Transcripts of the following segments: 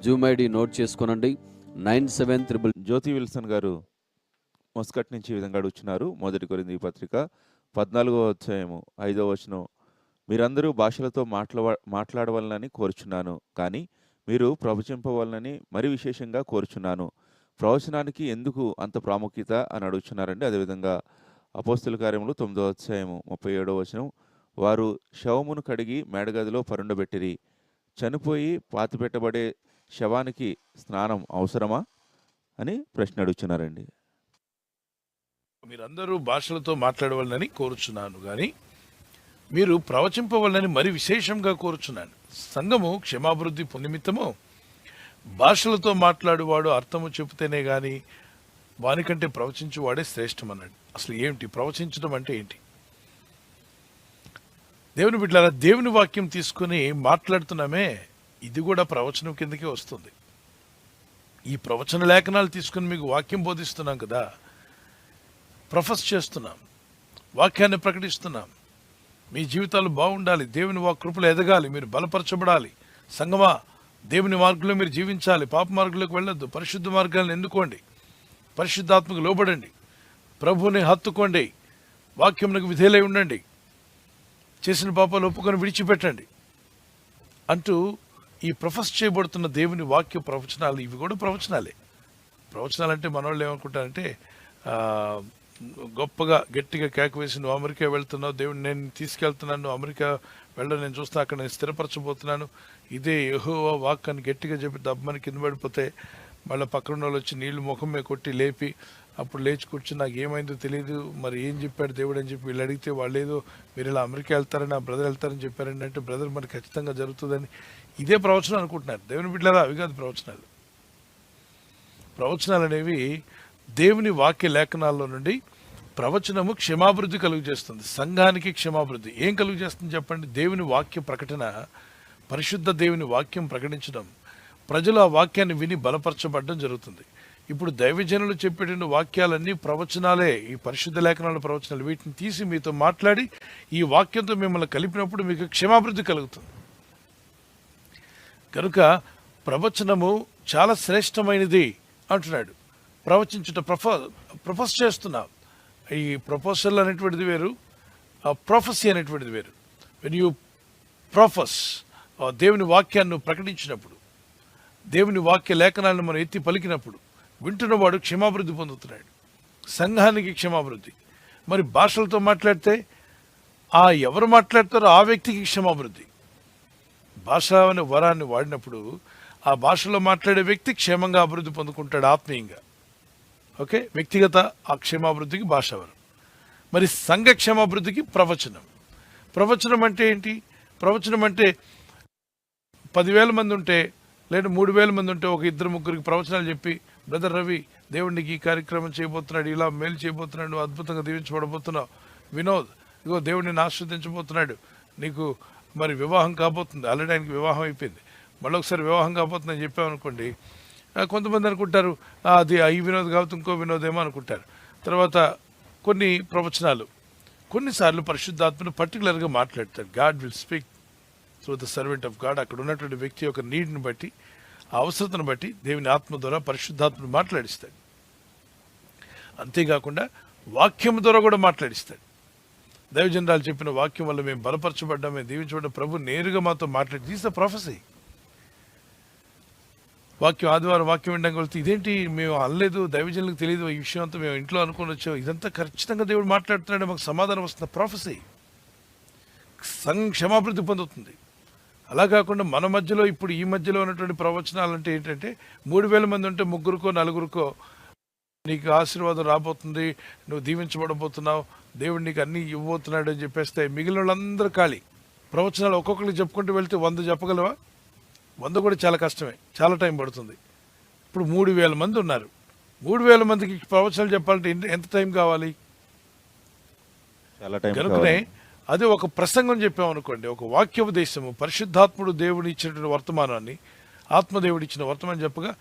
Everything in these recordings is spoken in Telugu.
జూమ్ ఐడి నోట్ చేసుకోనండి. 97 జ్యోతి విల్సన్ గారు మస్కట్ నుంచి ఈ విధంగా అడుగుతున్నారు. 1 కొరింథీ పత్రిక 14వ అధ్యాయము 5వ వచనం, మీరందరూ భాషలతో మాట్లాడవలనని కోరుచున్నాను, కానీ మీరు ప్రవచింపవలనని మరి విశేషంగా కోరుచున్నాను. ప్రవచనానికి ఎందుకు అంత ప్రాముఖ్యత అని అడుగుతున్నారండి. అదేవిధంగా అపోస్తల కార్యములు 9వ అధ్యాయము 37వ వచనం, వారు శవమును కడిగి మేడగదిలో పరుండబెట్టిరి. చనిపోయి పాతిపెట్టబడే శవానికి స్నానం అవసరమా అని ప్రశ్న అడుగుతున్నారండి. మీరందరూ భాషలతో మాట్లాడవాలని కోరుచున్నాను, కానీ మీరు ప్రవచింపవాలని మరి విశేషంగా కోరుచున్నాను. సంఘము క్షమాభివృద్ధి నిమిత్తము భాషలతో మాట్లాడువాడు అర్థము చెబితేనే గాని వానికంటే ప్రవచించువాడే శ్రేష్టం అన్నాడు. అసలు ఏమిటి ప్రవచించడం అంటే ఏంటి? దేవుని బిడ్డలారా, దేవుని వాక్యం తీసుకుని మాట్లాడుతున్నామే, ఇది కూడా ప్రవచనం కిందకే వస్తుంది. ఈ ప్రవచన లేఖనాలు తీసుకుని మీకు వాక్యం బోధిస్తున్నాం కదా, ప్రొఫెస్ చేస్తున్నాం, వాక్యాన్ని ప్రకటిస్తున్నాం. మీ జీవితాలు బాగుండాలి, దేవుని కృపలు ఎదగాలి, మీరు బలపరచబడాలి. సంగమా, దేవుని మార్గంలో మీరు జీవించాలి, పాప మార్గంలోకి వెళ్ళొద్దు, పరిశుద్ధ మార్గాలను ఎన్నుకోండి, పరిశుద్ధాత్మకు లోబడండి, ప్రభువుని హత్తుకోండి, వాక్యమునకు విధేయులై ఉండండి, చేసిన పాపాలు ఒప్పుకొని విడిచిపెట్టండి అంటూ ఈ ప్రొఫెస్ చేయబడుతున్న దేవుని వాక్య ప్రవచనాలు, ఇవి కూడా ప్రవచనాలే. ప్రవచనాలు అంటే మనవాళ్ళు ఏమనుకుంటారంటే గొప్పగా గట్టిగా కేక వేసి, నువ్వు అమెరికా వెళ్తున్నావు, దేవుడు నేను తీసుకెళ్తున్నాను, నువ్వు అమెరికా వెళ్ళడం నేను చూస్తా, అక్కడ నేను స్థిరపరచబోతున్నాను, ఇదే యెహోవా వాక్ అని గట్టిగా చెప్పి దబ్బమని కింద పడిపోతే మళ్ళీ పక్కన వాళ్ళు వచ్చి నీళ్లు ముఖం మీద కొట్టి లేపి అప్పుడు లేచి కూర్చుని నాకు ఏమైందో తెలియదు, మరి ఏం చెప్పాడు దేవుడు అని చెప్పి వీళ్ళు అడిగితే వాళ్ళు ఏదో మీరు ఇలా అమెరికా వెళ్తారని, ఆ బ్రదర్ వెళ్తారని చెప్పారండి అంటే, బ్రదర్ మరి ఖచ్చితంగా జరుగుతుందని ఇదే ప్రవచనం అనుకుంటున్నారు. దేవుని బిడ్డలారా, అవి కాదు ప్రవచనాలు. ప్రవచనాలు అనేవి దేవుని వాక్య లేఖనాల్లో నుండి ప్రవచనము క్షమాభివృద్ధి కలుగు చేస్తుంది. సంఘానికి క్షమాభివృద్ధి ఏం కలుగు చేస్తుంది చెప్పండి? దేవుని వాక్య ప్రకటన, పరిశుద్ధ దేవుని వాక్యం ప్రకటించడం, ప్రజలు ఆ వాక్యాన్ని విని బలపరచబడడం జరుగుతుంది. ఇప్పుడు దైవజనులు చెప్పేటువంటి వాక్యాలన్నీ ప్రవచనాలే, ఈ పరిశుద్ధ లేఖనాల ప్రవచనాలు. వీటిని తీసి మీతో మాట్లాడి ఈ వాక్యంతో మిమ్మల్ని కలిపినప్పుడు మీకు క్షమాభివృద్ధి కలుగుతుంది. కనుక ప్రవచనము చాలా శ్రేష్టమైనది అంటున్నాడు. ప్రవచించుట ప్రొఫెస్ చేస్తున్నాం. ఈ ప్రొపోజల్ అనేటువంటిది వేరు, ప్రొఫెసీ అనేటువంటిది వేరు. వెన్ యూ ప్రొఫెస్, దేవుని వాక్యాన్ని ప్రకటించినప్పుడు, దేవుని వాక్య లేఖనాలను మనం ఎత్తి పలికినప్పుడు వింటున్నవాడు క్షమాభివృద్ధి పొందుతున్నాడు, సంఘానికి క్షమాభివృద్ధి. మరి భాషలతో మాట్లాడితే ఎవరు మాట్లాడతారో ఆ వ్యక్తికి క్షమాభివృద్ధి. భాష అనే వరాన్ని వాడినప్పుడు ఆ భాషలో మాట్లాడే వ్యక్తి క్షేమంగా అభివృద్ధి పొందుకుంటాడు ఆత్మీయంగా. ఓకే, వ్యక్తిగత ఆ క్షేమాభివృద్ధికి భాషావరం. మరి సంఘ క్షేమాభివృద్ధికి ప్రవచనం. ప్రవచనం అంటే ఏంటి? ప్రవచనం అంటే 10,000 మంది ఉంటే లేదా 3,000 మంది ఉంటే ఒక 2-3 ప్రవచనాలు చెప్పి, బ్రదర్ రవి దేవుడికి ఈ కార్యక్రమం చేయబోతున్నాడు, ఇలా మేలు చేయబోతున్నాడు, అద్భుతంగా దీవించబడబోతున్నావు, వినోద్ ఇగో దేవుడు నిన్ను ఆస్వాదించబోతున్నాడు, నీకు మరి వివాహం కాబోతుంది, ఆల్రెడీ ఆయనకి వివాహం అయిపోయింది, మళ్ళీ ఒకసారి వివాహం కాబోతుందని చెప్పామనుకోండి, కొంతమంది అనుకుంటారు అది ఈ వినోద్ కాబట్టి ఇంకో వినోదేమో అనుకుంటారు. తర్వాత కొన్ని ప్రవచనాలు కొన్నిసార్లు పరిశుద్ధాత్మను పర్టికులర్గా మాట్లాడతాడు. God will speak through the servant of God. అక్కడ ఉన్నటువంటి వ్యక్తి యొక్క నీడ్ని బట్టి, ఆ అవసరతను బట్టి దేవుని ఆత్మ ద్వారా పరిశుద్ధాత్మను మాట్లాడిస్తాడు. అంతేకాకుండా వాక్యం ద్వారా కూడా మాట్లాడిస్తాడు. దైవజనరాలు చెప్పిన వాక్యం వల్ల మేము బలపరచబడ్డాం, మేము దీవించబడ్డ ప్రభు నేరుగా మాతో మాట్లాడి, దీస్ ద ప్రొఫెసీ. వాక్యం ఆదివారం వాక్యం వినడానికి వెళ్తే ఇదేంటి మేము అనలేదు, దైవజనులకు తెలియదు, ఈ విషయం అంతా మేము ఇంట్లో అనుకుని వచ్చాం, ఇదంతా ఖచ్చితంగా దేవుడు మాట్లాడుతున్నాడు, మాకు సమాధానం వస్తుంది. ప్రొఫెసీ. క్షమాభివృద్ధి పొందుతుంది. అలా కాకుండా మన మధ్యలో ఇప్పుడు ఈ మధ్యలో ఉన్నటువంటి ప్రవచనాలు అంటే ఏంటంటే 3,000 మంది ఉంటే 3-4 నీకు ఆశీర్వాదం రాబోతుంది, నువ్వు దీవించబడబోతున్నావు, దేవుడు నీకు అన్నీ ఇవ్వబోతున్నాడు అని చెప్పేస్తే మిగిలిన వాళ్ళందరూ ఖాళీ. ప్రవచనాలు ఒక్కొక్కరికి చెప్పుకుంటూ వెళ్తే 100 చెప్పగలవా? 100 కూడా చాలా కష్టమే, చాలా టైం పడుతుంది. ఇప్పుడు 3,000 మంది ఉన్నారు. 3,000 మందికి ప్రవచనాలు చెప్పాలంటే ఎంత టైం కావాలి? కనుకనే అది ఒక ప్రసంగం చెప్పామనుకోండి, ఒక వాక్యోపదేశము, పరిశుద్ధాత్ముడు దేవుడు ఇచ్చినటువంటి వర్తమానాన్ని, ఆత్మదేవుడు ఇచ్చిన వర్తమానం చెప్పగా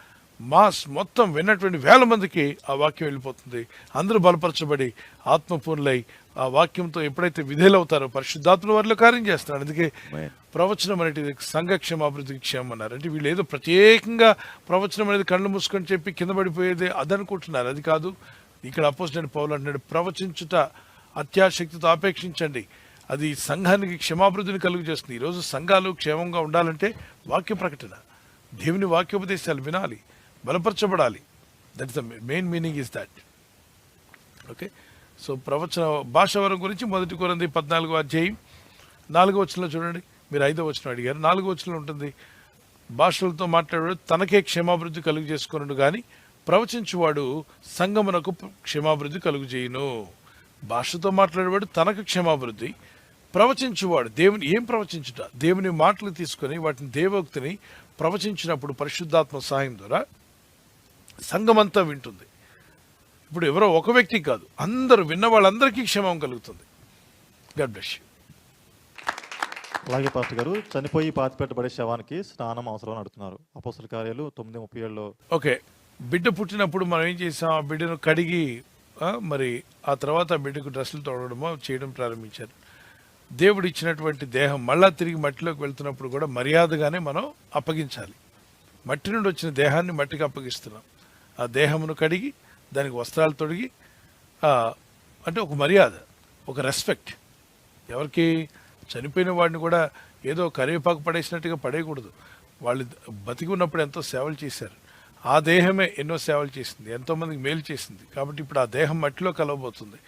మొత్తం విన్నటువంటి 1,000 మందికి ఆ వాక్యం వెళ్ళిపోతుంది. అందరూ బలపరచబడి ఆత్మపూర్ణులై ఆ వాక్యంతో ఎప్పుడైతే విధేయులవుతారో పరిశుద్ధాత్మ వారిలో కార్యం చేస్తున్నాడు. అందుకే Amen. ప్రవచనం అనేది సంఘ క్షేమాభివృద్ధికి క్షేమం అన్నారు. అంటే వీళ్ళు ఏదో ప్రత్యేకంగా ప్రవచనం అనేది కళ్ళు మూసుకొని చెప్పి కింద పడిపోయేది అదనుకుంటున్నారు. అది కాదు. ఇక్కడ అపోజిట్ పౌలు అంటున్నాడు, ప్రవచించుట అత్యాశక్తితో ఆపేక్షించండి, అది సంఘానికి క్షేమాభివృద్ధిని కలుగు చేస్తుంది. ఈరోజు సంఘాలు క్షేమంగా ఉండాలంటే వాక్య ప్రకటన, దేవుని వాక్యోపదేశాలు వినాలి, బలపరచబడాలి. That is the main meaning is that. Okay, so ప్రవచన భాష వరం గురించి 1 కొరింథీ 14వ అధ్యాయం 4వ వచనంలో చూడండి. మీరు 5వ వచనం అడిగారు. 4వ వచనంలో ఉంటుంది, భాషలతో మాట్లాడాడు తనకే క్షేమాభివృద్ధి కలుగు చేసుకున్నాడు కానీ ప్రవచించువాడు సంగమునకు క్షేమాభివృద్ధి కలుగు చేయును. భాషతో మాట్లాడేవాడు తనకు క్షేమాభివృద్ధి, ప్రవచించువాడు దేవుని ఏం ప్రవచించుట, దేవుని మాటలు తీసుకొని వాటిని దేవోక్తిని ప్రవచించినప్పుడు పరిశుద్ధాత్మ సహాయం ద్వారా సంఘమంతా వింటుంది. ఇప్పుడు ఎవరో ఒక వ్యక్తి కాదు, అందరూ విన్న వాళ్ళందరికీ క్షేమం కలుగుతుంది. God bless you. అలాగే పాస్టర్ గారు, చనిపోయి పాతిపెట్టబడే శవానికి స్నానం అవసరం అని అడుగుతున్నారు. అపోస్తల కార్యాలు 9:37లో. ఓకే, బిడ్డ పుట్టినప్పుడు మనం ఏం చేసాం, ఆ బిడ్డను కడిగి మరి ఆ తర్వాత ఆ బిడ్డకు డ్రెస్సులు తొడగడమో చేయడం ప్రారంభించారు. దేవుడు ఇచ్చినటువంటి దేహం మళ్ళా తిరిగి మట్టిలోకి వెళ్తున్నప్పుడు కూడా మర్యాదగానే మనం అప్పగించాలి. మట్టి నుండి వచ్చిన దేహాన్ని మట్టికి అప్పగిస్తున్నాం. ఆ దేహమును కడిగి దానికి వస్త్రాలు తొడిగి అంటే ఒక మర్యాద, ఒక రెస్పెక్ట్. ఎవరికి? చనిపోయిన వాడిని కూడా ఏదో కరివేపాకు పడేసినట్టుగా పడేయకూడదు. వాళ్ళు బతికి ఉన్నప్పుడు ఎంతో సేవలు చేశారు. ఆ దేహమే ఎన్నో సేవలు చేసింది, ఎంతోమందికి మేలు చేసింది. కాబట్టి ఇప్పుడు ఆ దేహం మట్టిలో కలవబోతుంది.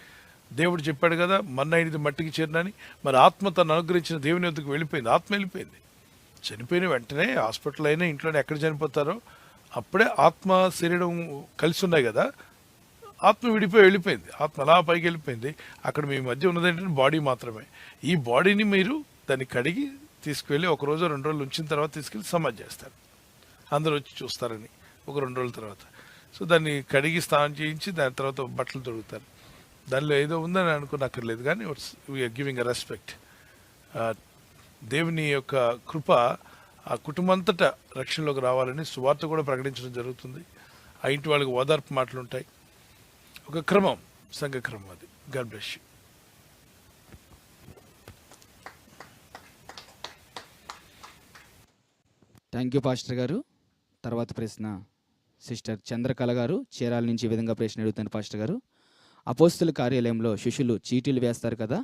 దేవుడు చెప్పాడు కదా, మన్నైనది మట్టికి చేరినని. మరి ఆత్మ తను అనుగ్రహించిన దేవుని వద్దకు వెళ్ళిపోయింది. ఆత్మ వెళ్ళిపోయింది. చనిపోయిన వెంటనే హాస్పిటల్ అయినా ఇంట్లోనే ఎక్కడ చనిపోతారో అప్పుడే ఆత్మ శరీరం కలిసి ఉన్నాయి కదా, ఆత్మ విడిపోయి వెళ్ళిపోయింది. ఆత్మ అలా పైకి వెళ్ళిపోయింది. అక్కడ మీ మధ్య ఉన్నది ఏంటంటే బాడీ మాత్రమే. ఈ బాడీని మీరు దాన్ని కడిగి తీసుకువెళ్ళి 1 రోజు 2 రోజులు ఉంచిన తర్వాత తీసుకెళ్ళి సమాధి చేస్తారు. అందరూ వచ్చి చూస్తారని ఒక 2 రోజుల తర్వాత. సో దాన్ని కడిగి స్నానం చేయించి దాని తర్వాత బట్టలు తొడుగుతారు. దానిలో ఏదో ఉందని అనుకున్నక్కర్లేదు కానీ వీఆర్ గివింగ్ అ రెస్పెక్ట్. దేవుని యొక్క కృప ఆ కుటుంబంతటా రక్షణలోకి రావాలని సువార్త కూడా ప్రకటించడం జరుగుతుంది. ఆ ఇంటి వాళ్ళకి ఓదార్పు మాటలు ఉంటాయి. ఒక క్రమం, సంఘ క్రమం అది. God bless you. Thank you pastor గారు. తర్వాత ప్రశ్న సిస్టర్ చంద్రకళ గారు చీరాల నుంచి ఈ విధంగా ప్రశ్న అడుగుతాను పాస్టర్ గారు. అపోస్తుల కార్యాలయంలో శిష్యులు చీటీలు వేస్తారు కదా,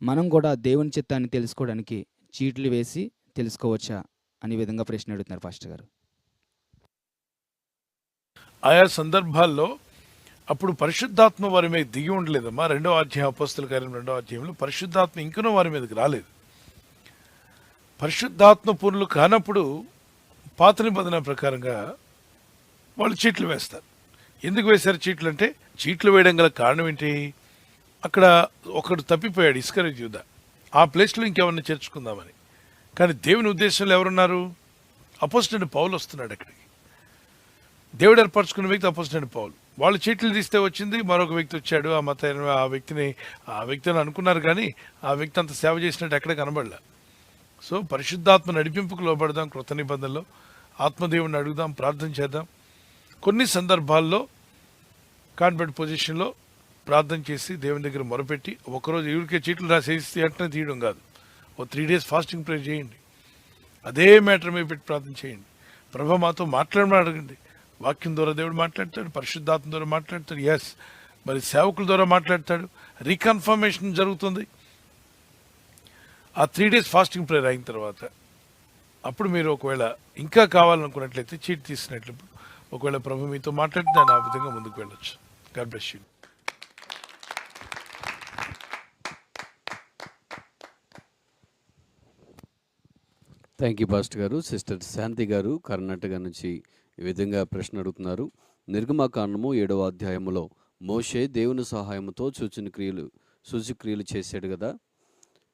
మనం కూడా దేవుని చిత్తాన్ని తెలుసుకోవడానికి చీటీలు వేసి తెలుసుకోవచ్చా అనే విధంగా ప్రశ్న అడుగుతున్నారు పాస్టర్ గారు. ఆయా సందర్భాల్లో అప్పుడు పరిశుద్ధాత్మ వారి మీద దిగి ఉండలేదమ్మా. 2వ అధ్యాయం అపోస్తుల కార్యం 2వ అధ్యాయంలో పరిశుద్ధాత్మ ఇంకనూ వారి మీదకి రాలేదు. పరిశుద్ధాత్మ పూర్ణులు కానప్పుడు పాత నిబంధన ప్రకారంగా వాళ్ళు చీట్లు వేస్తారు. ఎందుకు వేశారు చీట్లు అంటే, చీట్లు వేయడం గల కారణం ఏంటి? అక్కడ ఒకడు తప్పిపోయాడు, ఇస్కరియోతు యూదా. ఆ ప్లేస్లో ఇంకెవరిని చేర్చుకుందామని. కానీ దేవుని ఉద్దేశంలో ఎవరున్నారు? అపోజిట్ పౌలు వస్తున్నాడు అక్కడికి. దేవుడు ఏర్పరచుకున్న వ్యక్తి అపోజిట్ పౌలు. వాళ్ళు చీట్లు తీస్తే వచ్చింది, మరొక వ్యక్తి వచ్చాడు. ఆ వ్యక్తిని అనుకున్నారు కానీ ఆ వ్యక్తి అంత సేవ చేసినట్టు ఎక్కడ కనబడలే. సో పరిశుద్ధాత్మ నడిపింపుకు లోబడదాం. కృత నిబంధనలో ఆత్మదేవుని అడుగుదాం, ప్రార్థన చేద్దాం. కొన్ని సందర్భాల్లో కాన్ఫిడెంట్ పొజిషన్లో ప్రార్థన చేసి దేవుని దగ్గర మొరపెట్టి, ఒకరోజు ఎవరికే చీట్లు రాసేసి వెంటనే తీయడం కాదు. 3 days ఫాస్టింగ్ ప్రేయర్ చేయండి. అదే మ్యాటర్ మీద పెట్టి ప్రార్థన చేయండి. ప్రభు మాతో మాట్లాడమని అడగండి. వాక్యం ద్వారా దేవుడు మాట్లాడతాడు, పరిశుద్ధాత్మ ద్వారా మాట్లాడతాడు. ఎస్, మరి సేవకుల ద్వారా మాట్లాడతాడు. రీకన్ఫర్మేషన్ జరుగుతుంది. ఆ 3 days ఫాస్టింగ్ ప్రేయర్ అయిన తర్వాత అప్పుడు మీరు ఒకవేళ ఇంకా కావాలనుకున్నట్లయితే చీట్ తీసినట్లు ఒకవేళ ప్రభు మీతో మాట్లాడితే దాన్ని ఆ విధంగా ముందుకు వెళ్ళొచ్చు. God bless you. Thank you pastor గారు. సిస్టర్ శాంతి గారు కర్ణాటక నుంచి ఈ విధంగా ప్రశ్న అడుగుతున్నారు. నిర్గమకాండము 7వ అధ్యాయములో మోషే దేవుని సహాయంతో సూచక్రియలు చేశాడు కదా,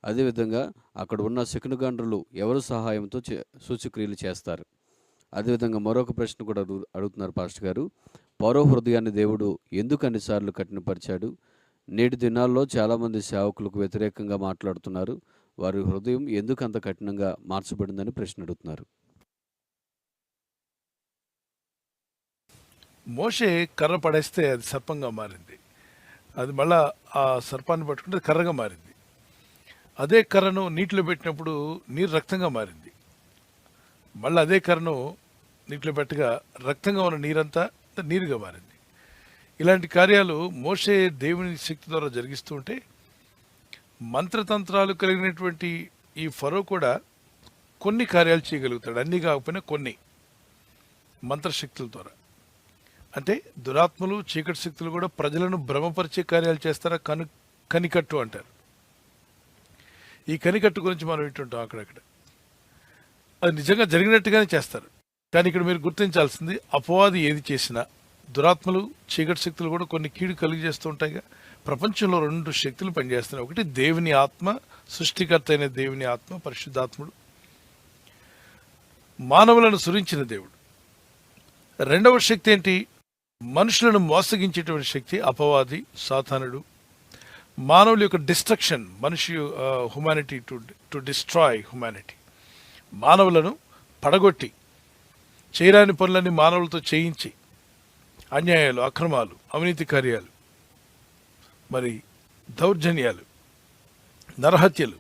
అదేవిధంగా అక్కడ ఉన్న శకునగాండ్రులు ఎవరి సహాయంతో సూచక్రియలు చేస్తారు? అదేవిధంగా మరొక ప్రశ్న కూడా అడుగుతున్నారు పాస్టర్ గారు. పౌర హృదయాన్ని దేవుడు ఎందుకు అన్నిసార్లు కఠినపరిచాడు? నేటి దినాల్లో చాలామంది సేవకులకు వ్యతిరేకంగా మాట్లాడుతున్నారు. వారి హృదయం ఎందుకు అంత కఠినంగా మార్చబడిందని ప్రశ్న అడుగుతున్నారు. మోషే కర్ర పడేస్తే అది సర్పంగా మారింది. అది మళ్ళా ఆ సర్పాన్ని పట్టుకుంటే అది కర్రగా మారింది. అదే కర్రను నీటిలో పెట్టినప్పుడు నీరు రక్తంగా మారింది. మళ్ళీ అదే కర్రను నీటిలో పెట్టగా రక్తంగా ఉన్న నీరంతా నీరుగా మారింది. ఇలాంటి కార్యాలు మోషే దేవుని శక్తి ద్వారా జరిగిస్తూ ఉంటే మంత్రతంత్రాలు కలిగినటువంటి ఈ ఫరో కూడా కొన్ని కార్యాలు చేయగలుగుతాడు, అన్నీ కాకపోయినా కొన్ని మంత్రశక్తుల ద్వారా. అంటే దురాత్మలు చీకటి శక్తులు కూడా ప్రజలను భ్రమపరిచే కార్యాలు చేస్తారా, కనికట్టు అంటారు. ఈ కనికట్టు గురించి మనం వింటుంటాం అక్కడక్కడ. అది నిజంగా జరిగినట్టుగానే చేస్తారు. కానీ ఇక్కడ మీరు గుర్తించాల్సింది, అపవాది ఏది చేసినా దురాత్మలు చీకటి శక్తులు కూడా కొన్ని కీడు కలిగజేస్తూ ఉంటాయిగా. ప్రపంచంలో 2 శక్తులు పనిచేస్తున్నాయి. ఒకటి దేవుని ఆత్మ, సృష్టికర్త అయిన దేవుని ఆత్మ, పరిశుద్ధాత్ముడు, మానవులను సృజించిన దేవుడు. రెండవ శక్తి ఏంటి? మనుషులను మోసగించేటువంటి శక్తి, అపవాది, సాతానుడు. మానవుల యొక్క డిస్ట్రక్షన్, మనిషి హ్యుమానిటీ టు డిస్ట్రాయ్ హ్యుమానిటీ, మానవులను పడగొట్టి చేయరాని పనులన్నీ మానవులతో చేయించి అన్యాయాలు, అక్రమాలు, అవినీతి కార్యాలు, మరి దౌర్జన్యాలు, నరహత్యలు,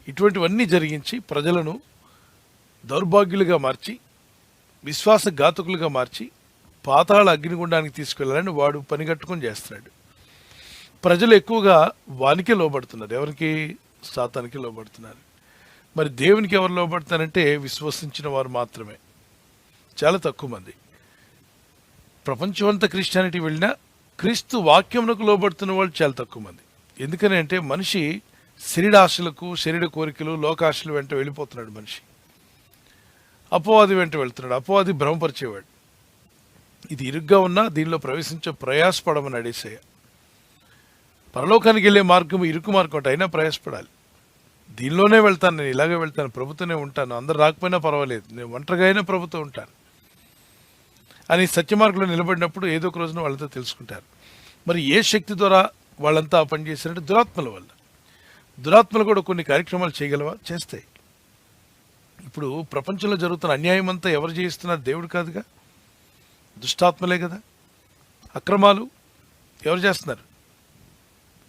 ఇటువంటివన్నీ జరిగించి ప్రజలను దౌర్భాగ్యులుగా మార్చి, విశ్వాసఘాతకులుగా మార్చి పాతాళ అగ్నిగుండానికి తీసుకెళ్లాలని వాడు పనిగట్టుకొని చేస్తున్నాడు. ప్రజలు ఎక్కువగా వానికే లోబడుతున్నారు. ఎవరికి? సాతానికి లోబడుతున్నారు. మరి దేవునికి ఎవరు లోబడతారంటే విశ్వసించిన వారు మాత్రమే, చాలా తక్కువ మంది. ప్రపంచమంతా క్రిస్టియానిటీ వెళ్ళినా క్రీస్తు వాక్యమునకు లోబడుతున్న వాళ్ళు చాలా తక్కువ మంది. ఎందుకని అంటే మనిషి శరీరాశలకు, శరీర కోరికలు, లోకాశలు వెంట వెళ్ళిపోతున్నాడు. మనిషి అపవాది వెంట వెళ్తున్నాడు. అపవాది భ్రమపరిచేవాడు. ఇది ఇరుగ్గా ఉన్నా దీనిలో ప్రవేశించే ప్రయాసపడమని అడేసేయ. పరలోకానికి వెళ్ళే మార్గం ఇరుకు మార్గం అంటే, అయినా ప్రయాసపడాలి. దీనిలోనే వెళ్తాను, నేను ఇలాగే వెళ్తాను, ప్రభుతోనే ఉంటాను, అందరు రాకపోయినా పర్వాలేదు, నేను ఒంటరిగా అయినా ప్రభుతో ఉంటాను అని సత్యమార్గంలో నిలబడినప్పుడు ఏదో ఒక రోజున వాళ్ళతో తెలుసుకుంటారు. మరి ఏ శక్తి ద్వారా వాళ్ళంతా పనిచేశారంటే దురాత్మల వల్ల. దురాత్మలు కూడా కొన్ని కార్యక్రమాలు చేయగలవా? చేస్తాయి. ఇప్పుడు ప్రపంచంలో జరుగుతున్న అన్యాయం అంతా ఎవరు చేయిస్తున్నారు? దేవుడు కాదుగా, దుష్టాత్మలే కదా. అక్రమాలు ఎవరు చేస్తున్నారు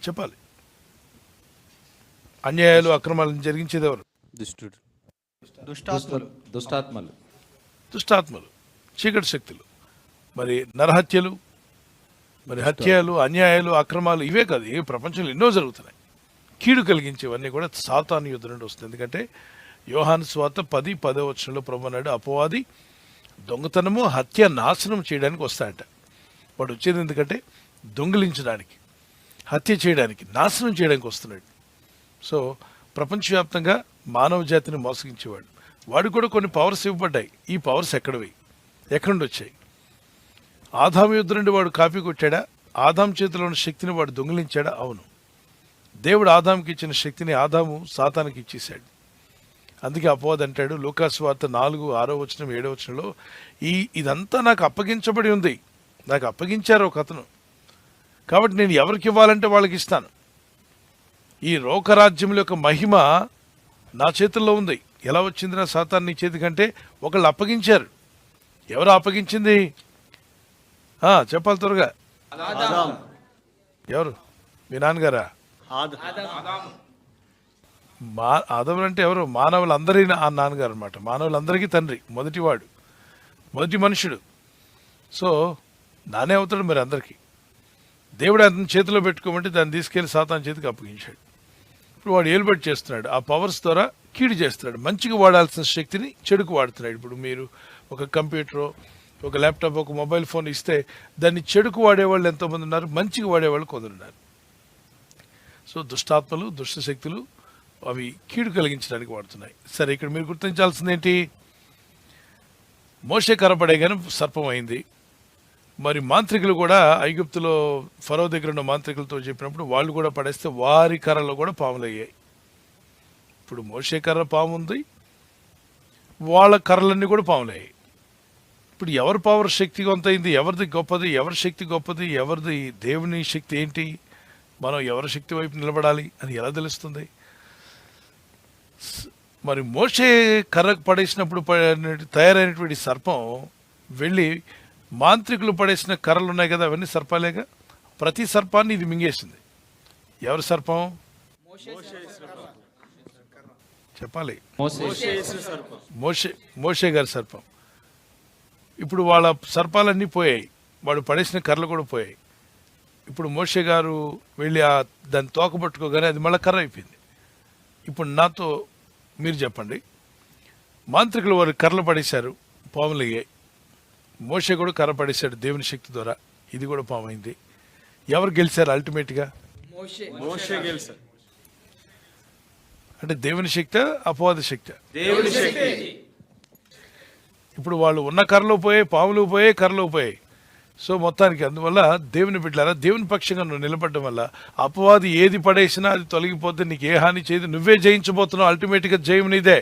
చెప్పాలి? అన్యాయాలు, అక్రమాలను జరిగించేది ఎవరు? దుష్టుడు. దుష్టాత్మలు, చీకటి శక్తులు. మరి నరహత్యలు, మరి హత్యలు, అన్యాయాలు, అక్రమాలు, ఇవే కాదు, ఏ ప్రపంచంలో ఎన్నో జరుగుతున్నాయి. కీడు కలిగించేవన్నీ కూడా సాతాను యుద్ధ నుండి వస్తుంది. ఎందుకంటే యోహాను సువార్త 10:10 ప్రభు అన్నాడు, అపవాది దొంగతనము, హత్య, నాశనం చేయడానికి వస్తాయంట. వాడు వచ్చేది ఎందుకంటే దొంగిలించడానికి, హత్య చేయడానికి, నాశనం చేయడానికి వస్తున్నాడు. సో ప్రపంచవ్యాప్తంగా మానవ జాతిని మోసగించేవాడు. వాడు కూడా కొన్ని పవర్స్ ఇవ్వబడ్డాయి. ఈ పవర్స్ ఎక్కడవి, ఎక్కడి నుండి వచ్చాయి? ఆదాము యుద్ధ నుండి వాడు కాపీ కొట్టాడా? ఆదాము చేతిలో ఉన్న శక్తిని వాడు దొంగిలించాడా? అవును. దేవుడు ఆదాముకి ఇచ్చిన శక్తిని ఆదాము సాతానికి ఇచ్చేశాడు. అందుకే అపవాది అంటాడు లూకాసు వార్త 4:6-7 ఇదంతా నాకు అప్పగించబడి ఉంది, నాకు అప్పగించారు ఒక అతను, కాబట్టి నేను ఎవరికి ఇవ్వాలంటే వాళ్ళకి ఇస్తాను. ఈ లోకరాజ్యం యొక్క మహిమ నా చేతుల్లో ఉంది. ఎలా వచ్చింది నా సాతాను నీ చేతి కంటే? ఒకళ్ళు అప్పగించారు. ఎవరు అప్పగించింది? చెప్పాలి త్వరగా. ఎవరు? మీ నాన్నగారా? ఆదము అంటే ఎవరు? మానవులందరి నాన్నగారు అనమాట. మానవులందరికీ తండ్రి, మొదటివాడు, మొదటి మనుషుడు. సో నానే అవుతాడు మరి అందరికీ. దేవుడు అతని చేతిలో పెట్టుకోమంటే దాన్ని తీసుకెళ్లి సాతాను చేతికి అప్పగించాడు. ఇప్పుడు వాడు ఏలుబడి చేస్తున్నాడు. ఆ పవర్స్ ద్వారా కీడు చేస్తున్నాడు. మంచిగా వాడాల్సిన శక్తిని చెడుకు వాడుతున్నాడు. ఇప్పుడు మీరు ఒక కంప్యూటరు, ఒక ల్యాప్టాప్, ఒక మొబైల్ ఫోన్ ఇస్తే దాన్ని చెడుకు వాడేవాళ్ళు ఎంతోమంది ఉన్నారు, మంచిగా వాడేవాళ్ళు కొందరున్నారు. సో దుష్టాత్మలు, దుష్ట శక్తులు అవి కీడు కలిగించడానికి వాడుతున్నాయి. సరే, ఇక్కడ మీరు గుర్తించాల్సింది ఏంటి? మోషే కర్ర కానీ సర్పం అయింది. మరి మాంత్రికులు కూడా ఐగుప్తులో ఫరో దగ్గర ఉన్న మాంత్రికులతో చెప్పినప్పుడు వాళ్ళు కూడా పడేస్తే వారి కర్రలో కూడా పాములు అయ్యాయి. ఇప్పుడు మోషే కర్ర పాము ఉంది, వాళ్ళ కర్రలన్నీ కూడా పాములు అయ్యాయి. ఇప్పుడు ఎవరి పవర్ శక్తివంతమైంది? ఎవరిది గొప్పది? ఎవరి శక్తి గొప్పది? ఎవరిది దేవుని శక్తి ఏంటి? మనం ఎవరి శక్తి వైపు నిలబడాలి అని ఎలా తెలుస్తుంది? మరి మోషే కర్ర పడేసినప్పుడు తయారైనటువంటి సర్పం వెళ్ళి మాంత్రికులు పడేసిన కర్రలు ఉన్నాయి కదా, అవన్నీ సర్పాలేగా. ప్రతి సర్పాన్ని ఇది మింగేసింది. ఎవరి సర్పం చెప్పాలి? మోషే గారి సర్పం. ఇప్పుడు వాళ్ళ సర్పాలన్నీ పోయాయి, వాడు పడేసిన కర్రలు కూడా పోయాయి. ఇప్పుడు మోషే గారు వెళ్ళి దాన్ని తోక పట్టుకోగానే అది మళ్ళీ కర్ర అయిపోయింది. ఇప్పుడు నాతో మీరు చెప్పండి, మాంత్రికులు వారు కర్రలు పడేశారు, పాములు అయ్యాయి. మోషే కూడా కర్ర పడేశాడు దేవుని శక్తి ద్వారా, ఇది కూడా పాము అయింది. ఎవరు గెలిచారు అల్టిమేట్గా? అంటే దేవుని శక్తి, అపవాద శక్తి. ఇప్పుడు వాళ్ళు ఉన్న కర్రలు పోయాయి, పాములు పోయాయి, కర్రలు పోయాయి. సో మొత్తానికి అందువల్ల దేవుని బిడ్డలారా, దేవుని పక్షంగా నువ్వు నిలబడడం వల్ల అపవాది ఏది పడేసినా అది తొలగిపోతే నీకు ఏ హాని చేయదు, నువ్వే జయించబోతున్నావు. అల్టిమేట్ గా జయం నీదే.